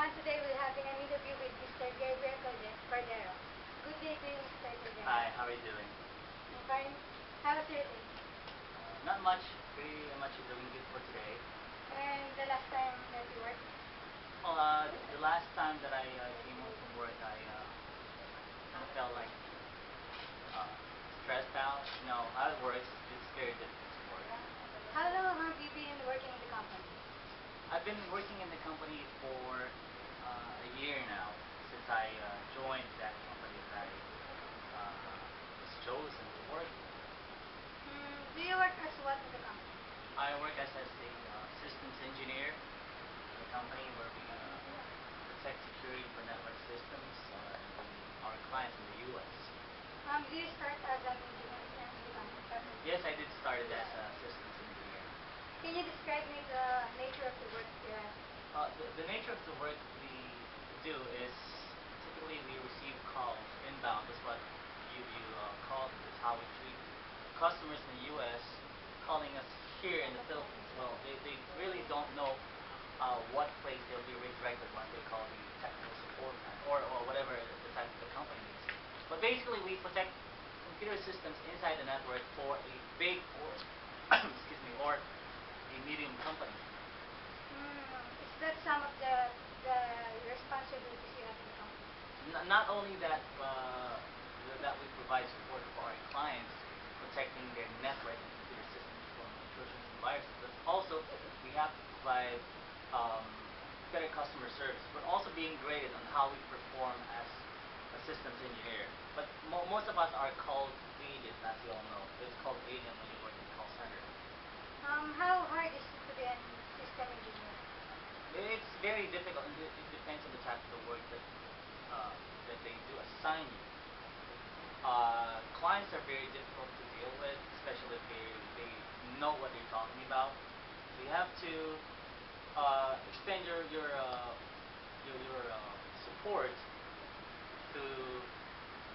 And today we're having an interview with Mr. Gabriel Cordero. Good day to you, Mr. Cordero. Hi, how are you doing? I'm fine. How was your day? Not much. Pretty much doing good for today. And the last time that you worked? Well, the last time that I came home from work, I felt like uh, stressed out. You know, how it works, it's very difficult to work. How long have you been working in the company? I've been working in the company for a year now, since I joined that company that I was chosen to work with. Do you work as what in the company? I work as a systems engineer in the company where we protect security for network systems and our clients in the U.S. Do you start as an engineer in the company? Yes, I did start it as a systems engineer. Can you describe me the nature of the work you have? The nature of the work we do is typically we receive calls inbound. That's what you call it. Is how we treat customers in the U.S. calling us here in the Philippines. Well, they really don't know what place they'll be redirected once they call the technical support line or whatever the type of the company is. But basically, we protect computer systems inside the network for a big or excuse me or a medium company. Is that some of the responsibilities you have in the company? Not only that, that we provide support for our clients, protecting their network and computer systems from intrusions and viruses, but also we have to provide better customer service. We're also being graded on how we perform as a systems engineer. But most of us are called agents, as you all know. It's called agent when you work in the call center. How hard is it to be a system engineer? It's very difficult, and it depends on the type of the work that they do assign you. Clients are very difficult to deal with, especially if they know what they're talking about. So you have to extend your support to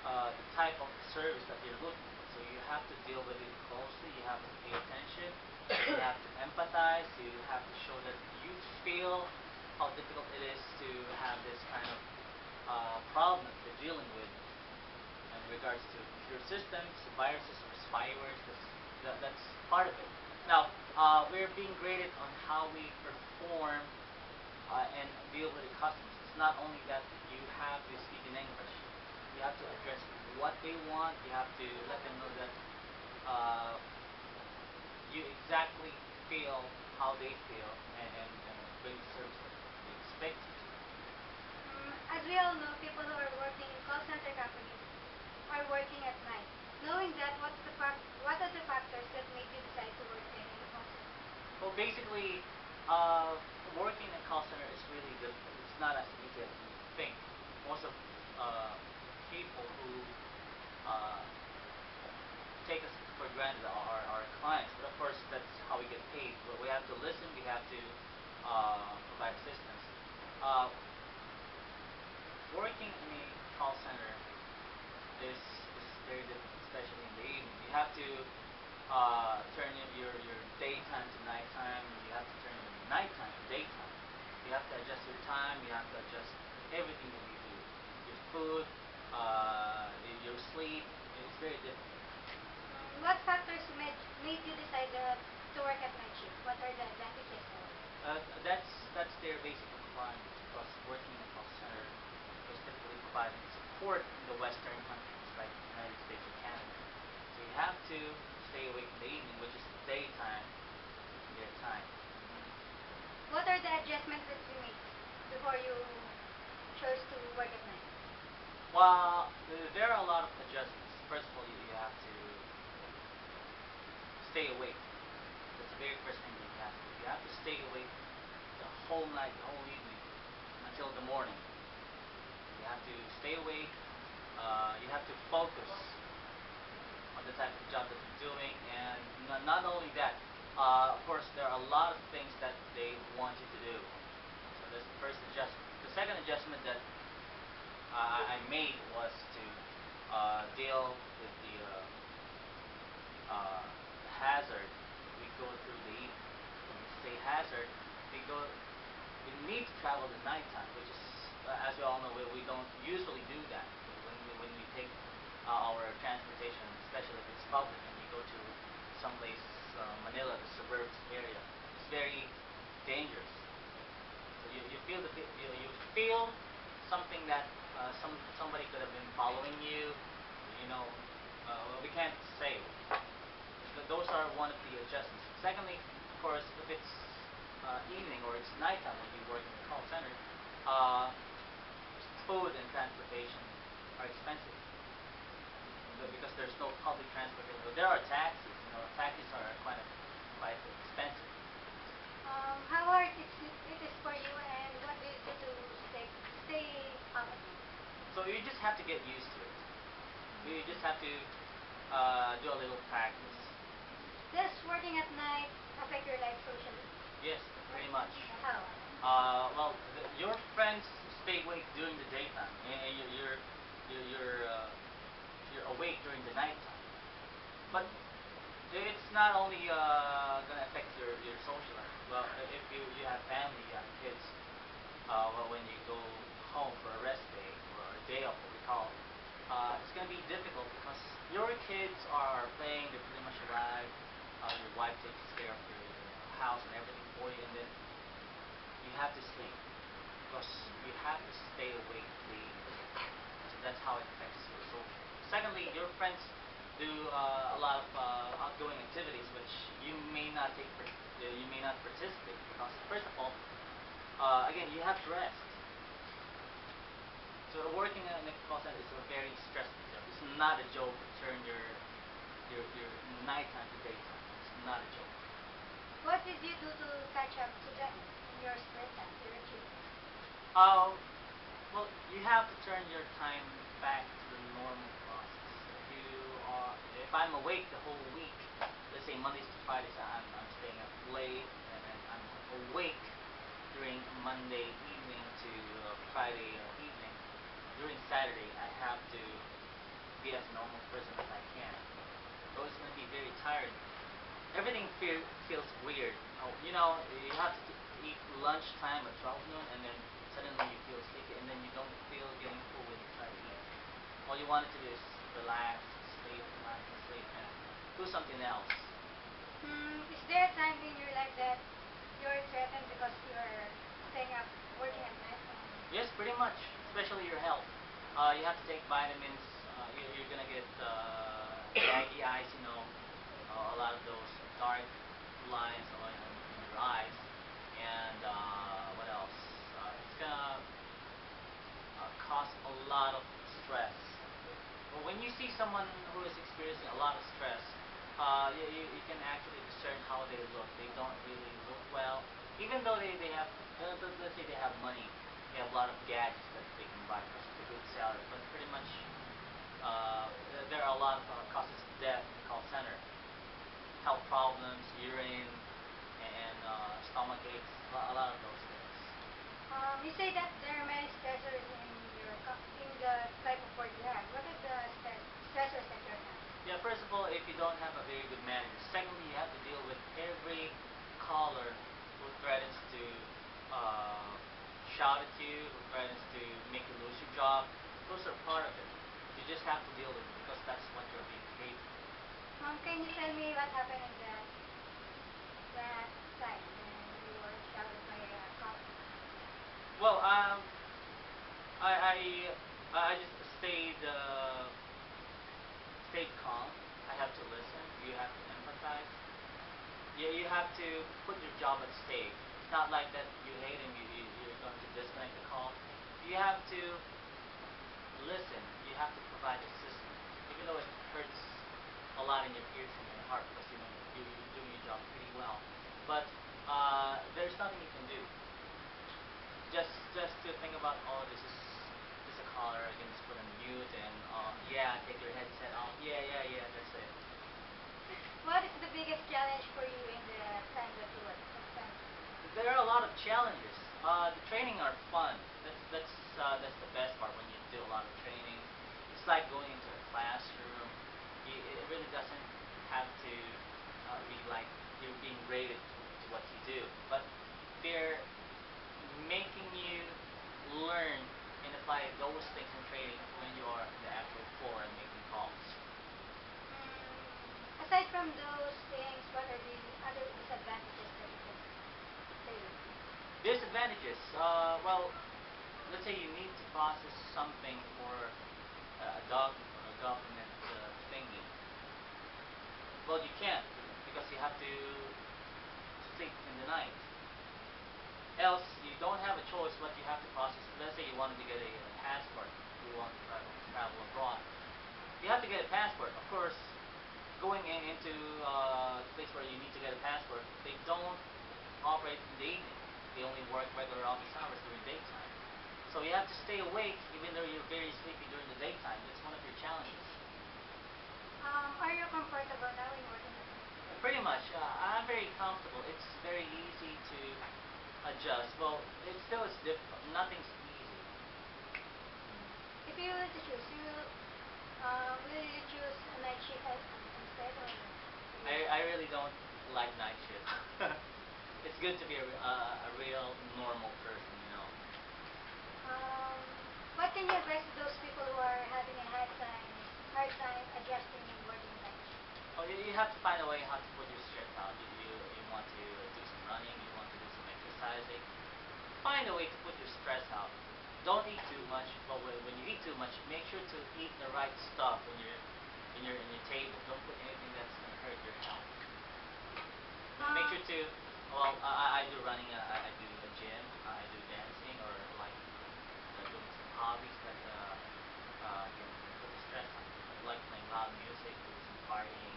the type of service that you're looking for. So you have to deal with it closely. You have to pay attention. You have to empathize. You have to show that you feel how difficult it is to have this kind of problem that you're dealing with in regards to computer systems, viruses, or spywares. That's part of it. Now, we're being graded on how we perform and deal with the customers. It's not only that you have to speak in English. You have to address what they want. You have to let them know that you exactly feel how they feel and bring the service that they expect you to. As we all know, people who are working in call center companies are working at night. Knowing that, what are the factors that made you decide to work in a call center? Well, basically, working in a call center is really difficult. It's not as easy as you think. Most of people who take us for granted are our clients, but of course that's how we get paid. But we have to listen, we have to provide assistance. Working in a call center is very difficult, especially in the evening. You have to turn your daytime to nighttime. You have to turn your nighttime to daytime. You have to adjust your time. You have to adjust everything that you do. Your food, your sleep. It's very difficult. What factors made you decide to work at night shift? What are the advantages of it? That's their basic requirements, because working in a call center is typically providing support in the Western countries like the United States or Canada. So you have to stay awake in the evening, which is daytime, their time. What are the adjustments that you made before you chose to work at night? Well, there are a lot of adjustments. First of all, you have to stay awake. That's the very first thing you have to do. You have to stay awake the whole night, the whole evening, until the morning. You have to stay awake. You have to focus on the type of job that you're doing, and not only that. Of course, there are a lot of things that they want you to do. So that's the first adjustment. The second adjustment that I made was to deal with the hazard we go through the evening. When we say hazard, we go we need to travel at nighttime, which is, as we all know, we don't usually do that. When we take our transportation, especially if it's public, and you go to someplace, Manila, the suburbs area, it's very dangerous. So you feel you feel something that somebody could have been following you. You know, well, we can't say. Those are one of the adjustments. Secondly, of course, if it's evening or it's nighttime when you work in the call center, uh, food and transportation are expensive because there's no public transportation. There are taxis. You know, taxis are quite expensive. How hard it is for you, and what do you do to stay up at night? So you just have to get used to it. You just have to do a little practice. Does working at night affect your life socially? Yes, pretty much. How? Well, your friends stay awake during the daytime, and you're awake during the nighttime. But it's not only gonna affect your social life. Well, if you have family, you have kids. Well, when you go home for a rest day or a day off, what we call, it's gonna be difficult because your kids are playing. They're pretty much alive. Your wife takes care of your house and everything for you, and then you have to sleep because you have to stay awake daily. So that's how it affects your social. Secondly, your friends do a lot of outgoing activities which you may not you may not participate because first of all, again, you have to rest. So working in a call center is a very stressful job. It's not a joke to turn your nighttime to daytime. It's not a joke. What did you do to catch up to them in your spare time, your achievements? Uh, well, you have to turn your time back to the normal process. If I'm awake the whole week, let's say Mondays to Fridays, I'm staying up late, and then I'm awake during Monday evening to Friday evening. During Saturday, I have to be as normal person as I can. So it's going to be very tiring. Everything feels weird. Oh, you know, you have to eat lunchtime at 12 noon, and then suddenly you feel sleepy, and then you don't feel getting full when you try to eat. All you wanted to do is relax, relax, sleep, and do something else. Is there a time in your life that you're threatened because you're staying up working at night? Yes, pretty much, especially your health. You have to take vitamins. You're gonna get baggy eyes, you know, a lot of those dark lines in your eyes, and what else? It's gonna cause a lot of stress. But when you see someone who is experiencing a lot of stress, you can actually discern how they look. They don't really look well, even though they have, let's say they have money, they have a lot of gadgets that they can buy because of the good salary. But pretty much, there are a lot of causes of death in the call center. Health problems, urine, and stomach aches, a lot of those things. You say that there are many stressors in the type of work you have. What are the stressors that you have? Yeah, first of all, if you don't have a very good manager. Secondly, you have to deal with every caller who threatens to shout at you, who threatens to make you lose your job. Those are part of it. You just have to deal with it because that's what you're being paid for. Can you tell me what happened in that time when you were shouted by a cop? Well, I just stayed calm. I have to listen. You have to empathize. You have to put your job at stake. It's not like that you hate him. You're going to disconnect the call. You have to listen. You have to provide assistance, even though it hurts a lot in your ears and your heart because you know you're doing your job pretty well. But there's nothing you can do. Just to think about, oh, this is just a caller. I can just put on mute and yeah, take your headset off. Yeah. That's it. What is the biggest challenge for you in the time that you work? There are a lot of challenges. The training are fun. That's the best part when you do a lot of training. It's like going into a classroom. It really doesn't have to be like you're being graded to what you do. But there making you learn and apply those things in trading when you are in the actual floor and making calls? Aside from those things, what are the other disadvantages that you can say with me? Disadvantages. Well, let's say you need to process something for a document or a government thingy. Well, you can't because you have to sleep in the night. Else, you don't have a choice what you have to process. Let's say you wanted to get a passport, you want to travel abroad. You have to get a passport. Of course, going into the place where you need to get a passport, they don't operate in the evening. They only work regular office hours during daytime. So you have to stay awake even though you're very sleepy during the daytime. That's one of your challenges. Are you comfortable now in working at night? Pretty much. I'm very comfortable. It's very easy to adjust. Well, it still is difficult. Nothing's easy. If you were to choose, will you choose a night shift instead, or? I really don't like night shift. It's good to be a real normal person, you know. What can you advise to those people who are having a hard time adjusting and working night shift? Oh, you have to find a way how to put your stress out. You want to do some running, you want to do some exercising. Find a way to put your stress out. Don't eat too much, but when you eat too much, make sure to eat the right stuff when you're in your table. Don't put anything that's going to hurt your health. Make sure to, well, I do running, I do a gym, I do dancing, or like doing some hobbies that can put the stress on. Like playing loud music, doing some partying.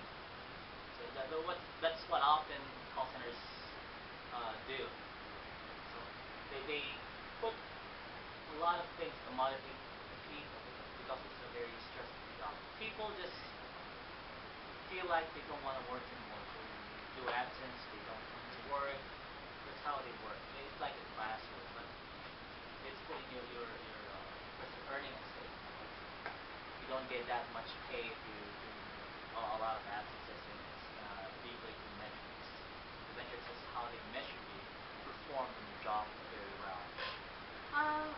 So that's what often call centers do. So they put a lot of things to motivate the people because it's a very stressful job. People just feel like they don't want to work anymore. They do absence, they don't come to work. That's how they work. It's like a classroom, but it's putting your earning at stake. You don't get that much pay if you do a lot of absences, and it's gonna degrade your metrics. The metrics is how they measure you perform in your job very well.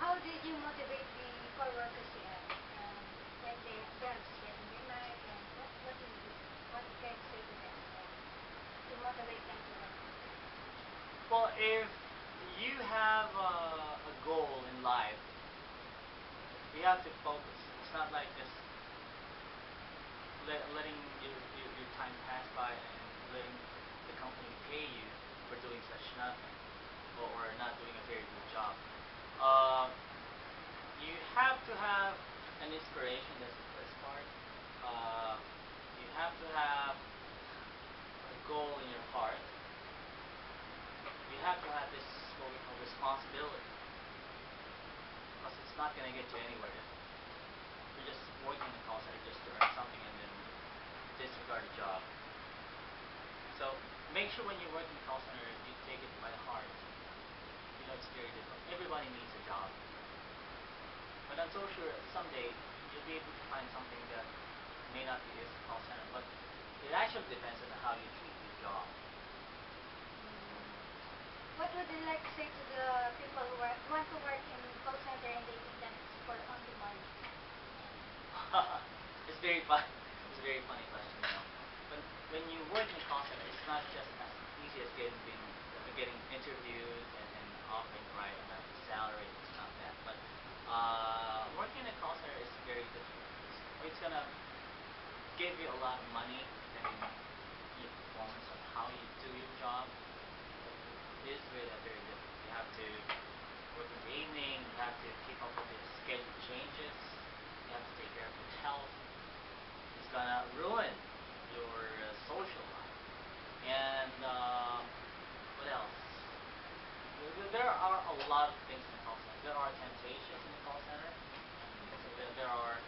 How did you motivate the co-workers you have? Like they're anticipating their night, and what do you do? What can you say to them to motivate them to work? Well, if you have a goal in life, you have to focus. It's not like just letting your time pass by and letting the company pay you for doing such nothing, or not doing a very good job. You have to have an inspiration. That's the first part. You have to have a goal in your heart. You have to have this what we call responsibility, because it's not going to get you anywhere if you're just working in a call center just to earn something and then disregard a job. So make sure when you work in a call center, you take it by heart. You know, it's very difficult. Everybody needs a job. But I'm so sure someday you'll be able to find something that may not be as a call center, but it actually depends on how you treat your job. What would you like to say to the people who want to work in call center and they think that it's for only money? It's very fun. It's a very funny question, you know. When you work in a call center, it's not just as easy as getting interviewed and offering the right amount of salary. It's not that. But working in a call center is very difficult. It's gonna give you a lot of money depending on your performance on how you do your job. It is really very difficult. You have to work in the evening. You have to keep up with the schedule changes. You have to take care of your health. It's gonna ruin your social life. And what else? There are a lot of things in the call center. There are temptations in the call center. So there are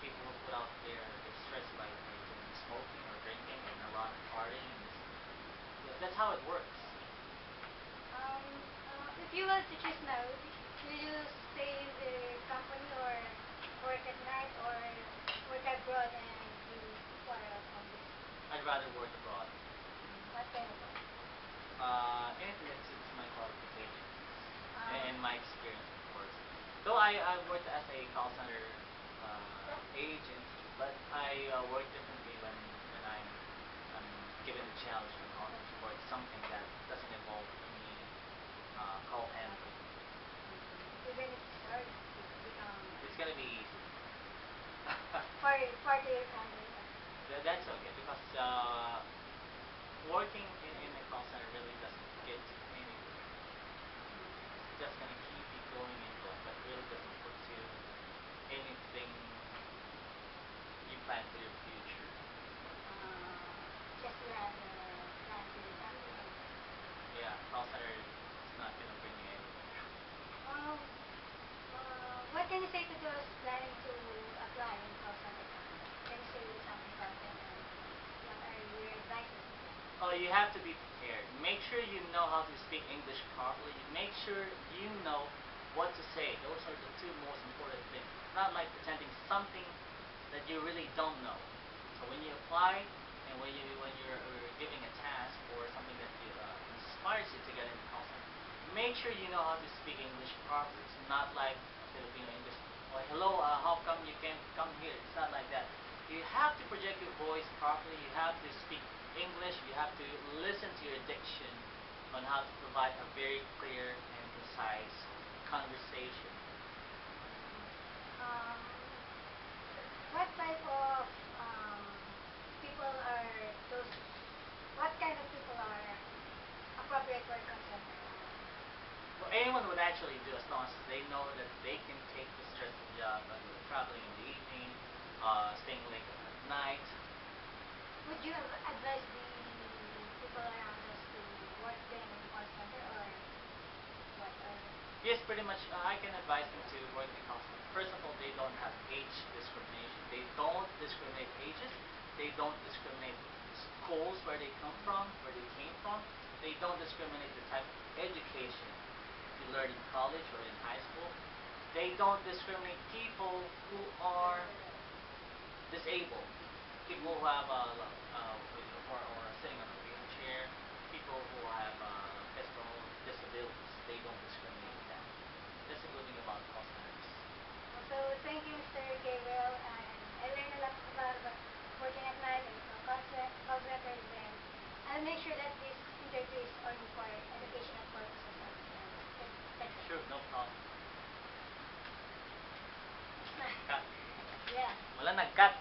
people who put out their stress by doing smoking or drinking and a lot of partying. And that's how it works. If you were to choose now, will you stay in the company or work at night or work abroad and do far out from this? I'd rather work abroad. What kind of work? Anything that suits my qualifications. in my experience, of course. Though I worked as a call center agent, but I work differently when I'm given the challenge to work something that doesn't involve any call handling. Even if it's hard, It's gonna be easy. for the family. That's okay because working in a call center really doesn't get you anywhere. It's just gonna keep you going and going, but really doesn't put you anything you plan for your future. Just to have plan for the family. Yeah, call center is not gonna bring you anywhere. What can you say to those planning to apply in call center? Can you say something about them? What are your advices to them? Oh, you have to be prepared. Make sure you know how to speak English properly. Make sure you know what to say. Those are the two most important things. It's not like pretending something that you really don't know. So when you apply and when you're giving a task or something that inspires you to get into call center, make sure you know how to speak English properly. It's not like Filipino English. Oh, hello, how come you can't come here? It's not like that. You have to project your voice properly. You have to speak English. You have to listen to your diction on how to provide a very clear and concise conversation. What type of people are those? What kind of people are appropriate for call center? Well, anyone would actually do as long as they know that they can take the stressful job, traveling in the evening, staying late at night. Would you advise the people around us to work then in call center or what? Yes, pretty much. I can advise them to work in call center. First of all, they don't have age discrimination. They don't discriminate ages. They don't discriminate schools where they come from, where they came from. They don't discriminate the type of education you learn in college or in high school. They don't discriminate people who are disabled, people who have or sitting on a wheelchair, people who have physical disabilities. They don't discriminate that. That's a good thing about call centers. So thank you, Mr. Gabriel, and I learned a lot about working at night and call centers, and I'll make sure that this interview is only for educational purposes only. Thank you. Sure, no problem. Cut. Yeah. Wala nag-cut.